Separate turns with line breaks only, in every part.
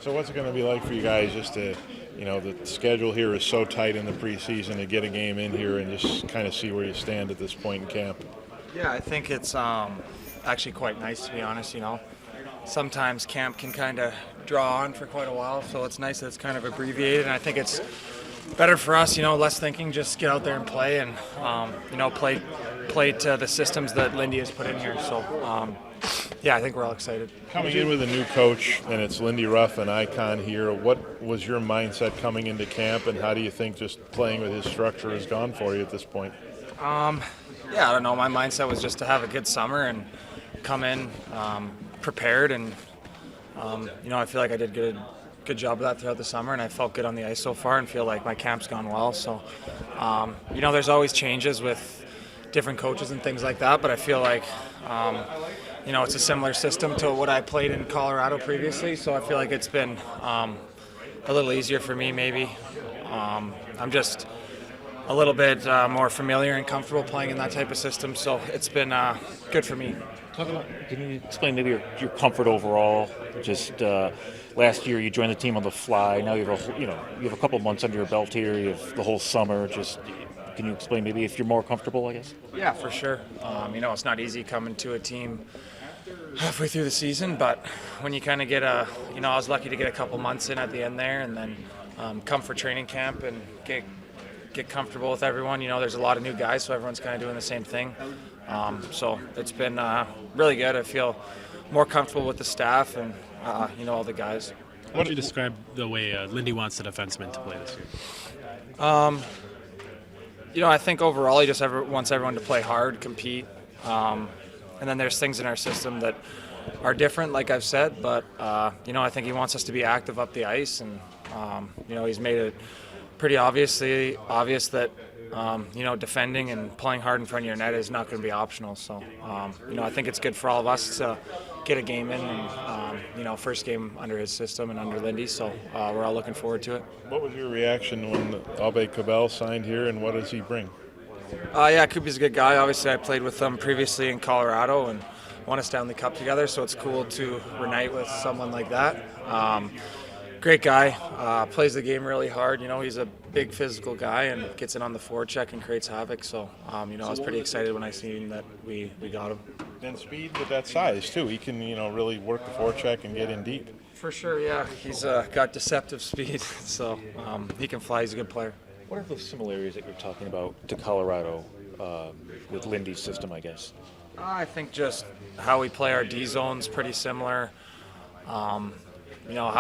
So what's it going to be like for you guys just to, the schedule here is so tight in the preseason to get a game in here and just kind of see where you stand at this point in camp?
Yeah, I think it's actually quite nice, to be honest. Sometimes camp can kind of draw on for quite a while, so it's nice that it's kind of abbreviated, and I think it's better for us, less thinking, just get out there and play and, play to the systems that Lindy has put in here. So, yeah, I think we're all excited.
Coming in with a new coach, and it's Lindy Ruff, an icon here, what was your mindset coming into camp, and how do you think just playing with his structure has gone for you at this point?
Yeah, I don't know. My mindset was just to have a good summer and come in prepared, and I feel like I did good job of that throughout the summer, and I felt good on the ice so far and feel like my camp's gone well. So, there's always changes with different coaches and things like that, but I feel like, it's a similar system to what I played in Colorado previously, so I feel like it's been a little easier for me maybe. I'm just a little bit more familiar and comfortable playing in that type of system, so it's been good for me.
Can you explain maybe your comfort overall? Just last year you joined the team on the fly. Now you have a couple months under your belt here. You have the whole summer. Just can you explain maybe if you're more comfortable, I guess?
Yeah, for sure. It's not easy coming to a team halfway through the season, but when you kind of get I was lucky to get a couple months in at the end there, and then come for training camp and get comfortable with everyone. There's a lot of new guys, so everyone's kind of doing the same thing. So it's been really good. I feel more comfortable with the staff and, all the guys.
How would you describe the way Lindy wants the defenseman to play this year?
I think overall he just wants everyone to play hard, compete. And then there's things in our system that are different, like I've said, but, I think he wants us to be active up the ice, and, he's made it pretty obvious that defending and playing hard in front of your net is not going to be optional. So, I think it's good for all of us to get a game in, and, first game under his system and under Lindy. So we're all looking forward to it.
What was your reaction when Cabell signed here, and what does he bring?
Yeah, Kubi's a good guy. Obviously, I played with him previously in Colorado and won a Stanley Cup together, so it's cool to reunite with someone like that. Great guy, plays the game really hard. He's a big physical guy and gets in on the forecheck and creates havoc. So, I was pretty excited when I seen that we got him.
And speed with that size, too. He can, really work the forecheck and get in deep.
For sure, yeah. He's got deceptive speed, so he can fly. He's a good player.
What are the similarities that you're talking about to Colorado with Lindy's system, I guess?
I think just how we play our D zone's pretty similar. How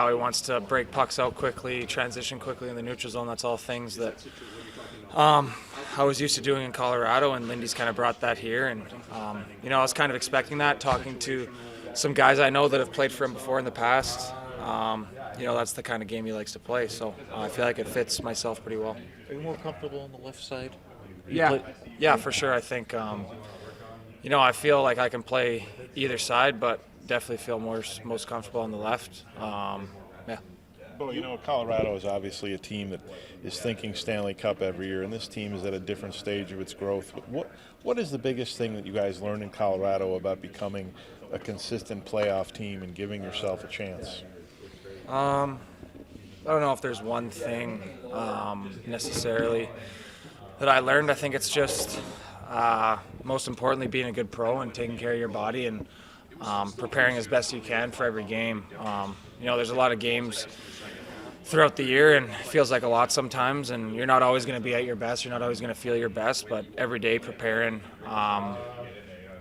he wants to break pucks out quickly, transition quickly in the neutral zone. That's all things that I was used to doing in Colorado, and Lindy's kind of brought that here. And, I was kind of expecting that, talking to some guys I know that have played for him before in the past. That's the kind of game he likes to play. So I feel like it fits myself pretty well.
Are you more comfortable on the left side?
Yeah, for sure. I think, I feel like I can play either side, but definitely feel most comfortable on the left. Yeah.
Well, Colorado is obviously a team that is thinking Stanley Cup every year, and this team is at a different stage of its growth. What is the biggest thing that you guys learned in Colorado about becoming a consistent playoff team and giving yourself a chance?
I don't know if there's one thing necessarily that I learned. I think it's just most importantly being a good pro and taking care of your body and preparing as best you can for every game. There's a lot of games throughout the year, and it feels like a lot sometimes, and you're not always going to be at your best. You're not always going to feel your best, but every day preparing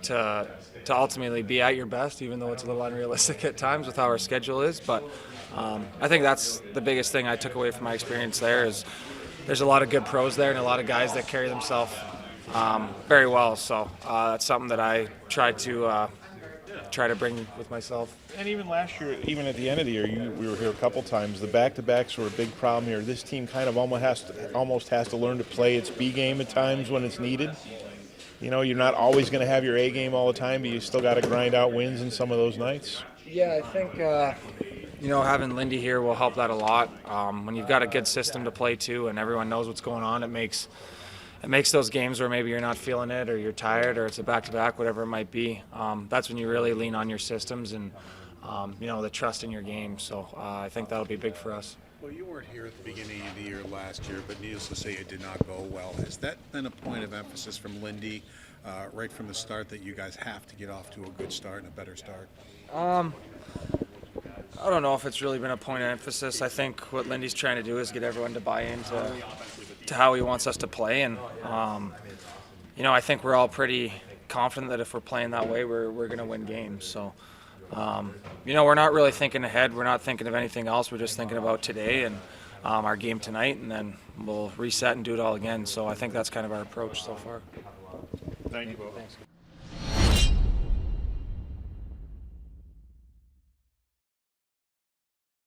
to ultimately be at your best, even though it's a little unrealistic at times with how our schedule is. But I think that's the biggest thing I took away from my experience there is there's a lot of good pros there and a lot of guys that carry themselves very well. So that's something that I try to bring with myself.
And even last year, even at the end of the year, we were here a couple times. The back-to-backs were a big problem here. This team kind of almost has to learn to play its B game at times when it's needed. You're not always going to have your A game all the time, but you still got to grind out wins in some of those nights.
Yeah, I think having Lindy here will help that a lot. When you've got a good system to play to and everyone knows what's going on, it makes those games where maybe you're not feeling it or you're tired or it's a back-to-back, whatever it might be. That's when you really lean on your systems and the trust in your game. So I think that'll be big for us.
Well, you weren't here at the beginning of the year last year, but needless to say, it did not go well. Has that been a point of emphasis from Lindy right from the start that you guys have to get off to a good start and a better start?
I don't know if it's really been a point of emphasis. I think what Lindy's trying to do is get everyone to buy into how he wants us to play, and I think we're all pretty confident that if we're playing that way, we're going to win games. So, we're not really thinking ahead. We're not thinking of anything else. We're just thinking about today and our game tonight, and then we'll reset and do it all again. So I think that's kind of our approach so far.
Thank you both.
Thanks.